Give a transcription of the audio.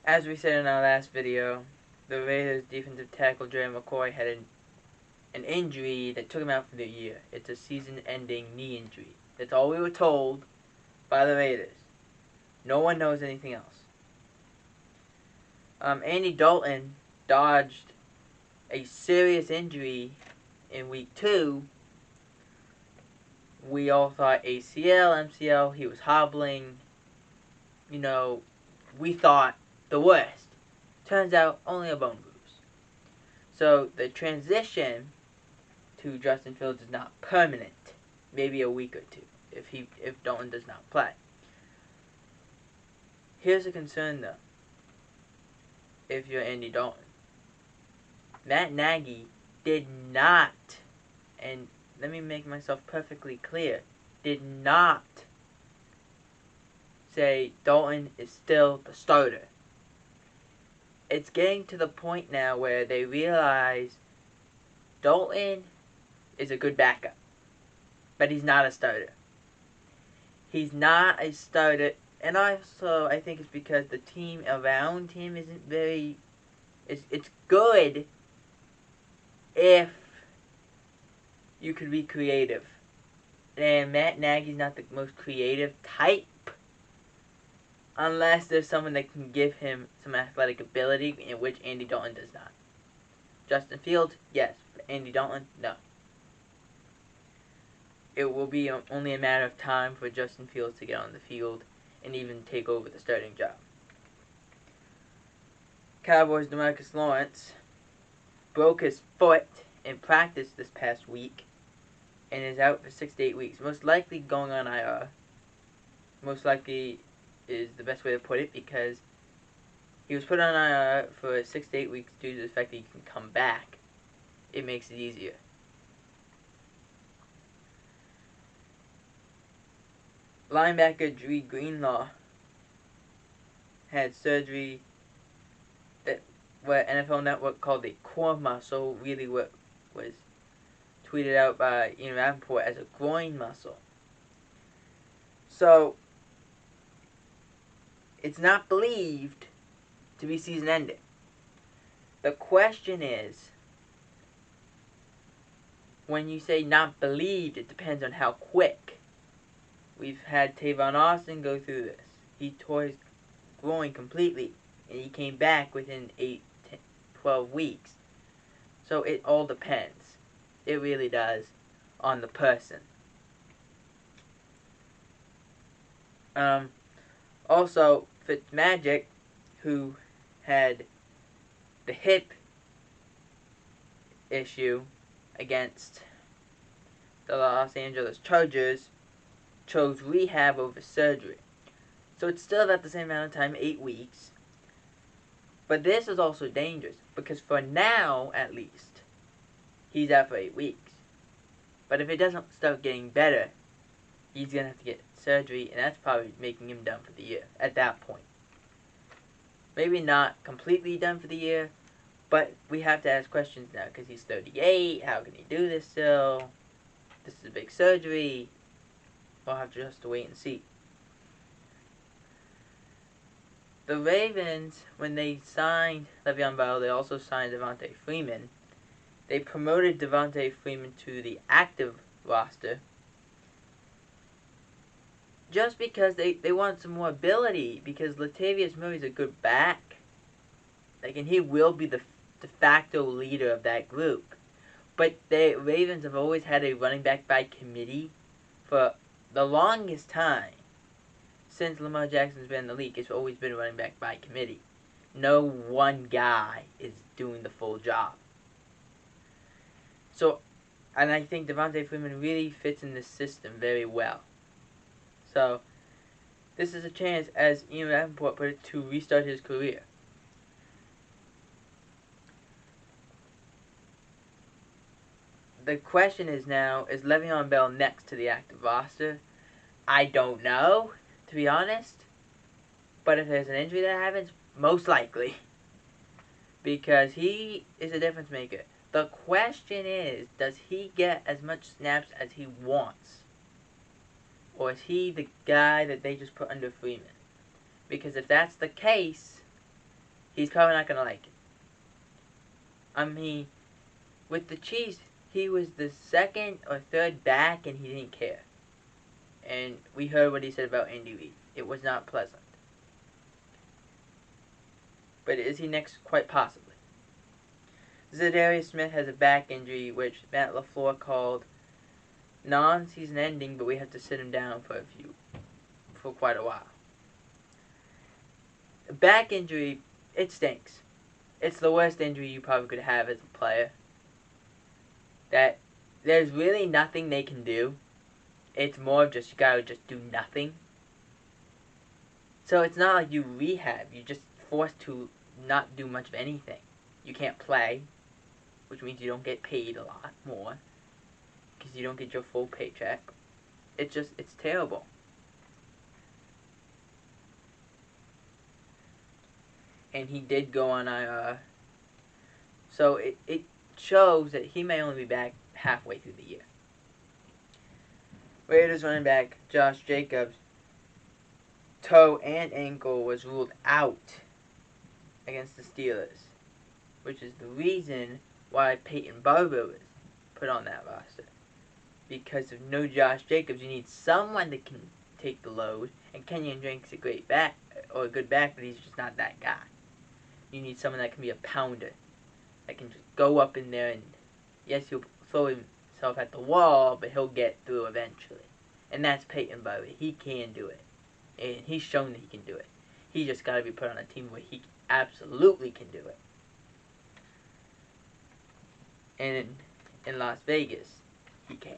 As we said in our last video, the Raiders defensive tackle Gerald McCoy had an injury that took him out for the year. It's a season-ending knee injury. That's all we were told by the Raiders. No one knows anything else. Andy Dalton dodged a serious injury in week 2. We all thought ACL, MCL, he was hobbling. You know, we thought the worst. Turns out, only a bone bruise. So, the transition to Justin Fields is not permanent. Maybe a week or two, if Dalton does not play. Here's a concern, though, if you're Andy Dalton. Matt Nagy did not, and let me make myself perfectly clear, did not say Dalton is still the starter. It's getting to the point now where they realize Dalton is a good backup, but he's not a starter. He's not a starter, and also I think it's because the team around him isn't very... It's good if you could be creative. And Matt Nagy's not the most creative type, unless there's someone that can give him some athletic ability, in which Andy Dalton does not. Justin Fields, yes. But Andy Dalton, no. It will be only a matter of time for Justin Fields to get on the field and even take over the starting job. Cowboys' Demarcus Lawrence broke his foot in practice this past week and is out for 6 to 8 weeks. Most likely going on IR. Most likely is the best way to put it, because he was put on IR for 6 to 8 weeks due to the fact that he can come back. It makes it easier. Linebacker Dre Greenlaw had surgery that what NFL Network called a core muscle, really what was tweeted out by Ian Rappaport as a groin muscle. So, it's not believed to be season-ending. The question is, when you say not believed, it depends on how quick. We've had Tavon Austin go through this. He tore his groin completely, and he came back within 8 to 12 weeks. So it all depends. It really does on the person. Also, Fitzmagic, who had the hip issue against the Los Angeles Chargers, chose rehab over surgery. So it's still at the same amount of time, 8 weeks. But this is also dangerous, because for now, at least, he's out for 8 weeks. But if it doesn't start getting better, he's going to have to get surgery, and that's probably making him done for the year at that point. Maybe not completely done for the year, but we have to ask questions now, because he's 38, how can he do this still? This is a big surgery. We'll have to just wait and see. The Ravens, when they signed Le'Veon Bell, they also signed Devontae Freeman. They promoted Devontae Freeman to the active roster just because they want some more ability, because Latavius Murray's a good back. And he will be the de facto leader of that group. But the Ravens have always had a running back by committee for the longest time. Since Lamar Jackson's been in the league, it's always been running back by committee. No one guy is doing the full job. So, and I think Devontae Freeman really fits in this system very well. So, this is a chance, as Ian Rappaport put it, to restart his career. The question is now, is Le'Veon Bell next to the active roster? I don't know, to be honest. But if there's an injury that happens, most likely. Because he is a difference maker. The question is, does he get as much snaps as he wants? Or is he the guy that they just put under Freeman? Because if that's the case, he's probably not going to like it. I mean, with the Chiefs, he was the second or third back and he didn't care. And we heard what he said about Andy Reid. It was not pleasant. But is he next? Quite possibly. Zadarius Smith has a back injury, which Matt LaFleur called non-season ending, but we have to sit him down for quite a while. A back injury, it stinks. It's the worst injury you probably could have as a player. That there's really nothing they can do. It's more of just you gotta just do nothing. So it's not like you rehab. You're just forced to not do much of anything. You can't play, which means you don't get paid a lot more because you don't get your full paycheck. It's terrible. And he did go on IR. So it shows that he may only be back halfway through the year. Raiders running back Josh Jacobs' toe and ankle was ruled out against the Steelers, which is the reason why Peyton Barber was put on that roster. Because of no Josh Jacobs, you need someone that can take the load, and Kenyon Drake's a great back, or a good back, but he's just not that guy. You need someone that can be a pounder, that can just go up in there and, yes, he'll throw himself at the wall, but he'll get through eventually. And that's Peyton Barber. He can do it. And he's shown that he can do it. He just got to be put on a team where he absolutely can do it. And in Las Vegas, he can.